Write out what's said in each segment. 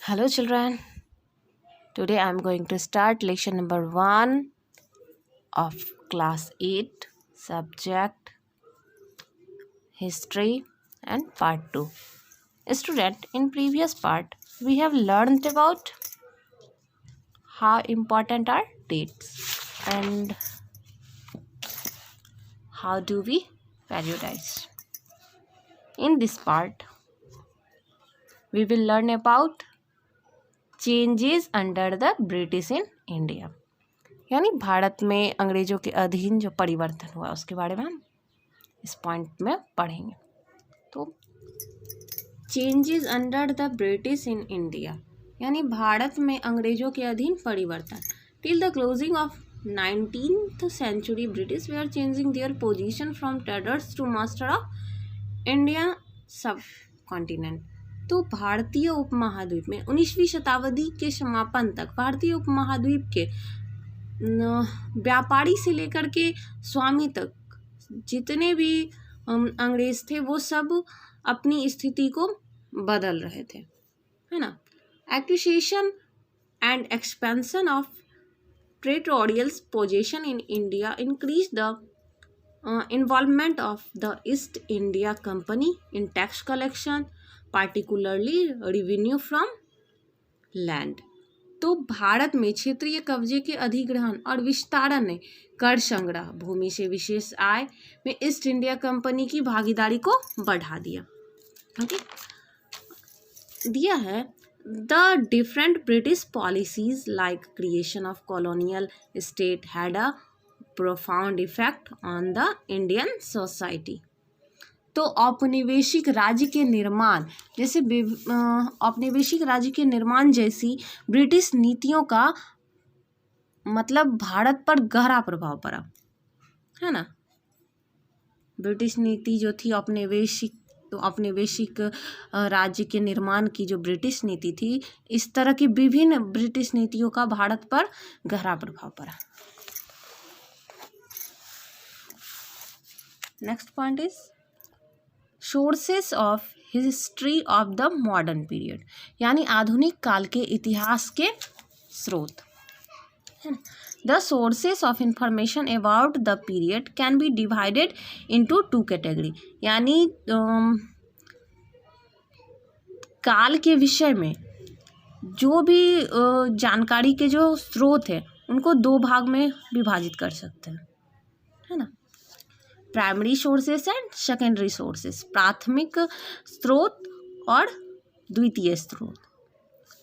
Hello, children. Today I am going to start lesson number 1 of class 8, subject history, and part 2. Student, in previous part, we have learned about how important are dates and how do we periodize. In this part, we will learn about changes under the British in India. यानी भारत में अंग्रेजों के अधीन जो परिवर्तन हुआ उसके बारे में हम इस पॉइंट में पढ़ेंगे। तो changes under the British in India यानी भारत में अंग्रेजों के अधीन परिवर्तन। Till the closing of 19th century British were changing their position from traders to master of India subcontinent. तो भारतीय उपमहाद्वीप में 19वीं शताब्दी के समापन तक भारतीय उपमहाद्वीप के व्यापारी से लेकर के स्वामी तक जितने भी अंग्रेज थे वो सब अपनी स्थिति को बदल रहे थे, है ना। Acquisition and expansion of territorial position in India increase the involvement of the east India company in tax collection, particularly revenue from land. तो भारत में क्षेत्रीय कब्जे के अधिग्रहण और विस्तारण ने कर संग्रह, भूमि से विशेष आय में ईस्ट इंडिया कंपनी की भागीदारी को बढ़ा दिया। ओके, दिया है the different British policies like creation of colonial state had a profound effect on the Indian society. तो औपनिवेशिक राज्य के निर्माण जैसे औपनिवेशिक राज्य के निर्माण जैसी ब्रिटिश नीतियों का मतलब भारत पर गहरा प्रभाव पड़ा, है ना। ब्रिटिश नीति जो थी औपनिवेशिक राज्य के निर्माण की जो ब्रिटिश नीति थी, इस तरह की विभिन्न ब्रिटिश नीतियों का भारत पर गहरा प्रभाव पड़ा। Next point is sources of history of the modern period यानी आधुनिक काल के इतिहास के स्रोत। The sources of information about the period can be divided into 2 category यानी काल के विषय में जो भी जानकारी के जो स्रोत है उनको 2 भाग में विभाजित कर सकते हैं, है ना। Primary sources and secondary sources, प्राथमिक स्रोत और द्वितीय स्रोत।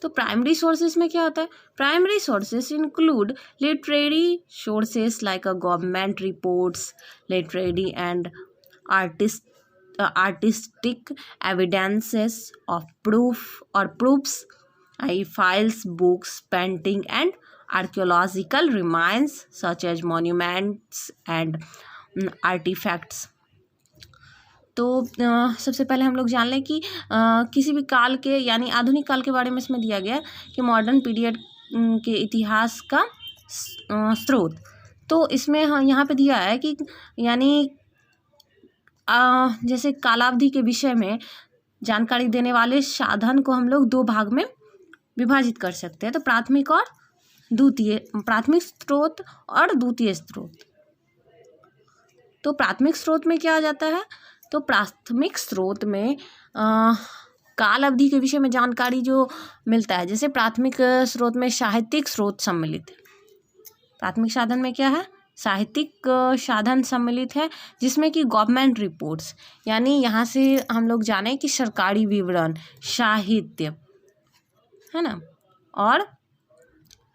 तो प्राइमरी सोर्सेस में क्या होता है? Primary sources include literary sources like government reports, literary and artistic evidences of proofs, files, books, painting and archaeological remains such as monuments and artifacts. तो सबसे पहले हम लोग जान लें कि किसी भी काल के यानी आधुनिक काल के बारे में इसमें दिया गया कि मॉडर्न पीरियड के इतिहास का स्रोत। तो इसमें यहाँ पे दिया है कि यानी जैसे कालावधि के विषय में जानकारी देने वाले साधन को हम लोग 2 भाग में विभाजित कर सकते हैं। तो प्राथमिक स्रोत और द्वितीय स्रोत। तो प्राथमिक स्रोत में क्या आ जाता है? तो प्राथमिक स्रोत में काल अवधि के विषय में जानकारी जो मिलता है, जैसे प्राथमिक स्रोत में साहित्यिक स्रोत सम्मिलित है। प्राथमिक साधन में क्या है? साहित्यिक साधन सम्मिलित है, जिसमें कि गवर्नमेंट रिपोर्ट्स यानी यहाँ से हम लोग जाने कि सरकारी विवरण, साहित्य, है ना, और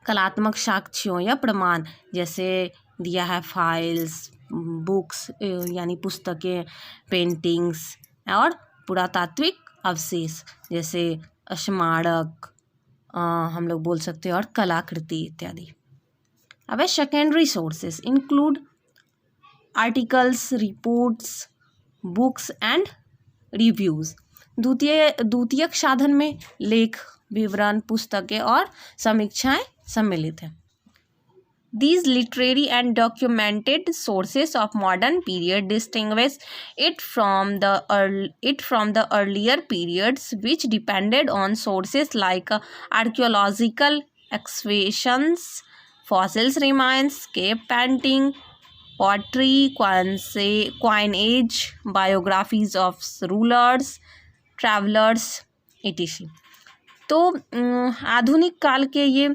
कलात्मक साक्ष्यों या प्रमाण जैसे दिया है फाइल्स, बुक्स यानी पुस्तकें, पेंटिंग्स और पुरातात्विक अवशेष जैसे स्मारक हम लोग बोल सकते हैं और कलाकृति इत्यादि। अब secondary sources include articles, reports, books and reviews. द्वितीयक साधन में लेख, विवरण, पुस्तकें और समीक्षाएं सम्मिलित हैं। These literary and documented sources of modern period distinguish it from the earlier periods, which depended on sources like archaeological excavations, fossils remains, cave painting, pottery, coinage, biographies of rulers, travelers, etc. तो आधुनिक काल के ये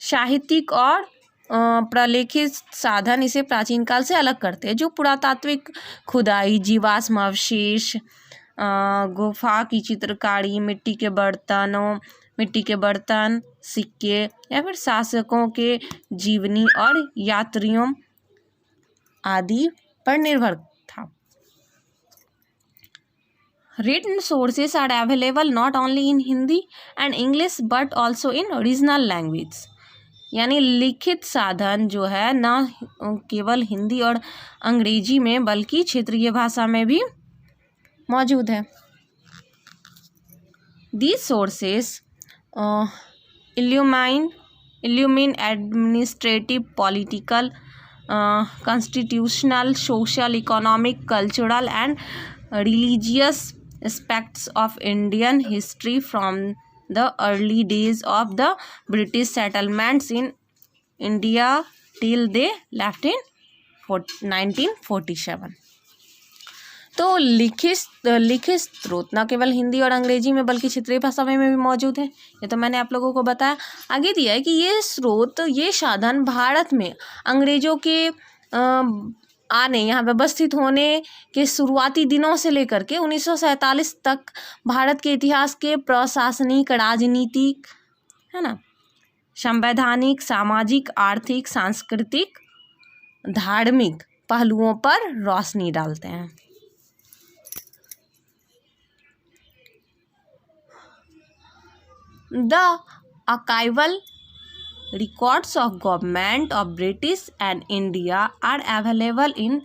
साहित्यिक और प्रलेखित साधन इसे प्राचीन काल से अलग करते हैं, जो पुरातात्विक खुदाई, जीवाश्म अवशेष, गुफा की चित्रकारी, मिट्टी के बर्तन, सिक्के या फिर शासकों के जीवनी और यात्रियों आदि पर निर्भर था। Written sources are available not only in Hindi and English but also in original language. यानी लिखित साधन जो है ना केवल हिंदी और अंग्रेजी में बल्कि क्षेत्रीय भाषा में भी मौजूद है। These sources illumine administrative, political, constitutional, social, economic, cultural and religious aspects of Indian history from the early days of the British settlements in India till they left in 1947. तो लिखित स्रोत न केवल हिंदी और अंग्रेजी में बल्कि क्षेत्रीय भाषा में भी मौजूद है। ये तो मैंने आप लोगों को बताया। आगे दिया है कि ये स्रोत, ये साधन भारत में अंग्रेजों के आने, यहाँ व्यवस्थित होने के शुरुआती दिनों से लेकर के 1947 तक भारत के इतिहास के प्रशासनिक, राजनीतिक, है ना, संवैधानिक, सामाजिक, आर्थिक, सांस्कृतिक, धार्मिक पहलुओं पर रोशनी डालते हैं। The archival records of government of British and India are available in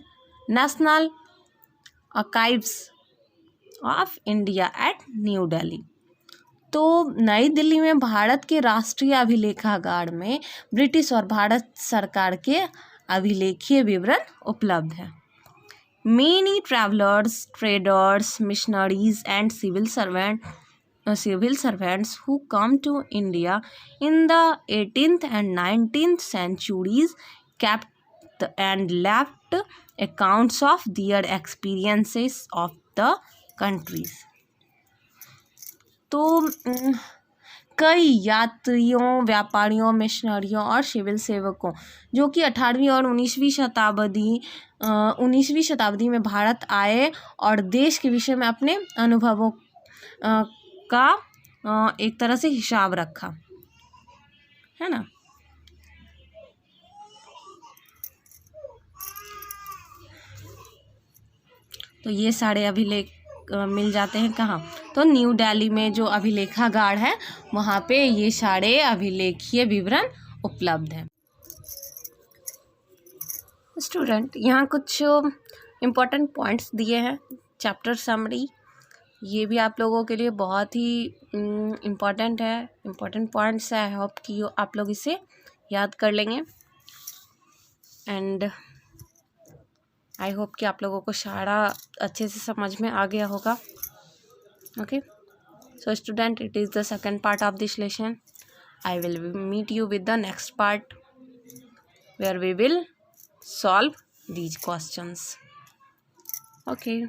National Archives of India at New Delhi. तो नई दिल्ली में भारत के राष्ट्रीय अभिलेखागार में ब्रिटिश और भारत सरकार के अभिलेखीय विवरण उपलब्ध है। Many travelers, traders, missionaries and civil servants who come to India in the 18th and 19th centuries kept and left accounts of their experiences of the countries. तो कई यात्रियों, व्यापारियों, मिशनरियों और सिविल सेवकों जो कि 18वीं और 19वीं शताब्दी में भारत आए और देश के विषय में अपने अनुभवों का एक तरह से हिसाब रखा, है ना। तो ये सारे अभिलेख मिल जाते हैं कहाँ? तो न्यू दिल्ली में जो अभिलेखागार है वहाँ पे ये सारे अभिलेखीय विवरण उपलब्ध हैं। स्टूडेंट, यहाँ कुछ इम्पोर्टेंट पॉइंट्स दिए हैं, चैप्टर समरी। ये भी आप लोगों के लिए बहुत ही इम्पोर्टेंट है, इम्पोर्टेंट पॉइंट्स है। आई होप कि आप लोग इसे याद कर लेंगे एंड आई होप कि आप लोगों को सारा अच्छे से समझ में आ गया होगा। Okay, so student, it is the second part of this lesson. I will meet you with the next part where we will solve these questions. Okay.